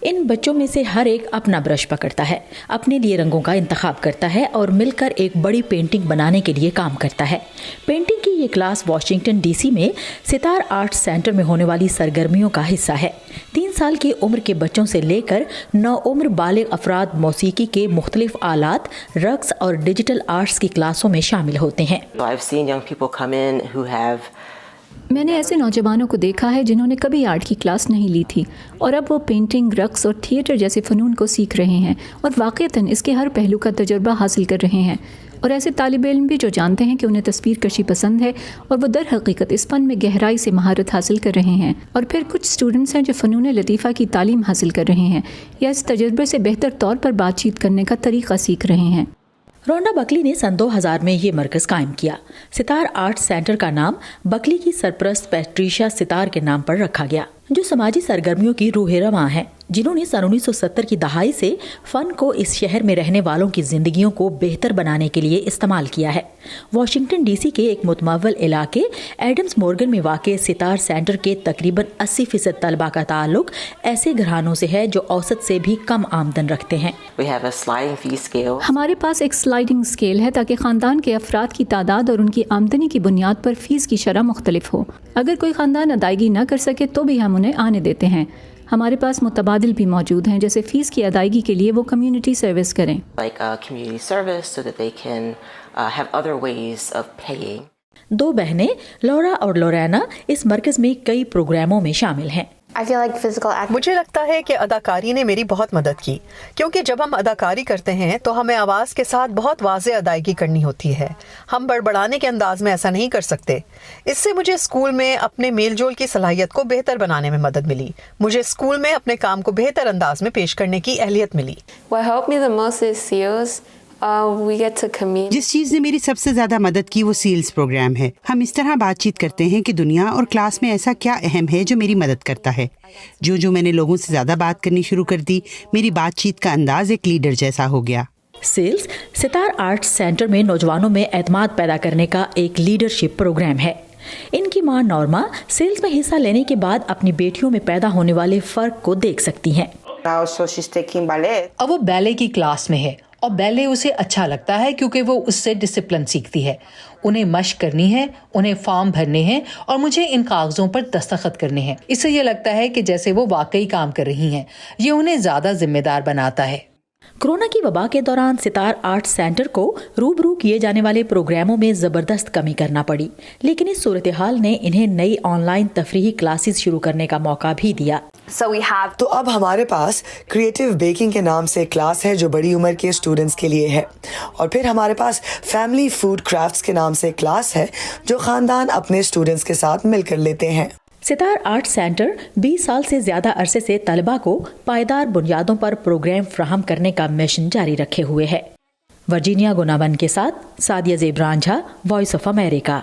इन बच्चों में से हर एक अपना ब्रश पकड़ता है, अपने लिए रंगों का इंतखाब करता है और मिलकर एक बड़ी पेंटिंग बनाने के लिए काम करता है। पेंटिंग की ये क्लास वाशिंगटन डीसी में सितार आर्ट सेंटर में होने वाली सरगर्मियों का हिस्सा है। 3 साल की उम्र के बच्चों से लेकर 9 उम्र बालिग अफराद मौसीकी के मुख्तलिफ आलात, रक्स और डिजिटल आर्ट्स की क्लासों में शामिल होते हैं। मैंने ऐसे नौजवानों को देखा है जिन्होंने कभी आर्ट की क्लास नहीं ली थी और अब वो पेंटिंग, रक्स और थिएटर जैसे फ़नून को सीख रहे हैं और वाक़ईतन इसके हर पहलू का तजुर्बा हासिल कर रहे हैं। और ऐसे तालिब इल्म भी जो जानते हैं कि उन्हें तस्वीर कशी पसंद है और वो दर हकीकत इस फ़न में गहराई से महारत हासिल कर रहे हैं। और फिर कुछ स्टूडेंट्स हैं जो फ़नून लतीफ़ा की तालीम हासिल कर रहे हैं या इस तजुर्बे से बेहतर तौर पर बातचीत करने का तरीक़ा सीख रहे हैं। रोंडा बकली ने सन 2000 में ये मरकज़ कायम किया। सितार आर्ट सेंटर का नाम बकली की सरपरस्त पैट्रिशिया सितार के नाम पर रखा गया, जो समाजी सरगर्मियों की रूह रवां है, जिन्होंने सन 1970 की दहाई से फ़न को इस शहर में रहने वालों की ज़िंदगियों को बेहतर बनाने के लिए इस्तेमाल किया है। वाशिंगटन डीसी के एक मुतमव्वल इलाके एडम्स मोर्गन में वाक़े सितार सेंटर के तकरीबन 80% तलबा का ताल्लुक ऐसे घरानों से है जो औसत से भी कम आमदन रखते हैं। हमारे पास एक स्लाइडिंग स्केल है ताकि ख़ानदान के अफराद की तादाद और उनकी आमदनी की बुनियाद पर फ़ीस की शरह मुख्तलिफ हो। अगर कोई ख़ानदान अदायगी न कर सके तो भी हम उन्हें आने देते हैं। हमारे पास मुतबादिल भी मौजूद हैं, जैसे फ़ीस की अदायगी के लिए वो कम्युनिटी सर्विस करें। दो बहनें लौरा और लोरेना इस मरकज़ में कई प्रोग्रामों में शामिल हैं। मुझे लगता है कि अदाकारी ने मेरी बहुत मदद की, क्योंकि जब हम अदाकारी करते हैं तो हमें आवाज़ के साथ बहुत वाज़ेह अदायगी करनी होती है। हम बड़बड़ाने के अंदाज में ऐसा नहीं कर सकते। इससे मुझे स्कूल में अपने मेल जोल की सलाहियत को बेहतर बनाने में मदद मिली। मुझे स्कूल में अपने काम को बेहतर अंदाज में पेश करने की अहलियत मिली। जिस चीज़ ने मेरी सबसे ज़्यादा मदद की वो सील्स प्रोग्राम है। हम इस तरह बातचीत करते हैं कि दुनिया और क्लास में ऐसा क्या अहम है जो मेरी मदद करता है। जो मैंने लोगों से ज़्यादा बात करनी शुरू कर दी, मेरी बातचीत का अंदाज एक लीडर जैसा हो गया। सील्स सितार आर्ट सेंटर में नौजवानों में एतमाद पैदा करने का एक लीडरशिप प्रोग्राम है। इनकी मां नॉर्मा सेल्स में हिस्सा लेने के बाद अपनी बेटियों में पैदा होने वाले फ़र्क को देख सकती हैं। अब वो बैले की क्लास में है और बैले उसे अच्छा लगता है क्योंकि वो उससे डिसिप्लिन सीखती है। उन्हें मश्क करनी है, उन्हें फॉर्म भरने हैं और मुझे इन कागजों पर दस्तखत करने हैं। इससे ये लगता है कि जैसे वो वाकई काम कर रही हैं। ये उन्हें ज़्यादा जिम्मेदार बनाता है। कोरोना की वबा के दौरान सितार आर्ट सेंटर को रूबरू किए जाने वाले प्रोग्रामों में ज़बरदस्त कमी करना पड़ी, लेकिन इस सूरत हाल ने इन्हें नई ऑनलाइन तफरीही क्लासेस शुरू करने का मौका भी दिया। तो अब हमारे पास क्रिएटिव बेकिंग के नाम से क्लास है जो बड़ी उम्र के स्टूडेंट्स के लिए है, और फिर हमारे पास फैमिली फूड क्राफ्ट्स के नाम से क्लास है जो खानदान अपने स्टूडेंट्स के साथ मिलकर लेते हैं। सितार आर्ट सेंटर 20 साल से ज्यादा अरसे से तलबा को पायदार बुनियादों पर प्रोग्राम फ्राहम करने का मिशन जारी रखे हुए है। वर्जीनिया गुनावन के साथ Sadia ज़ेब Ranjha, voice of America.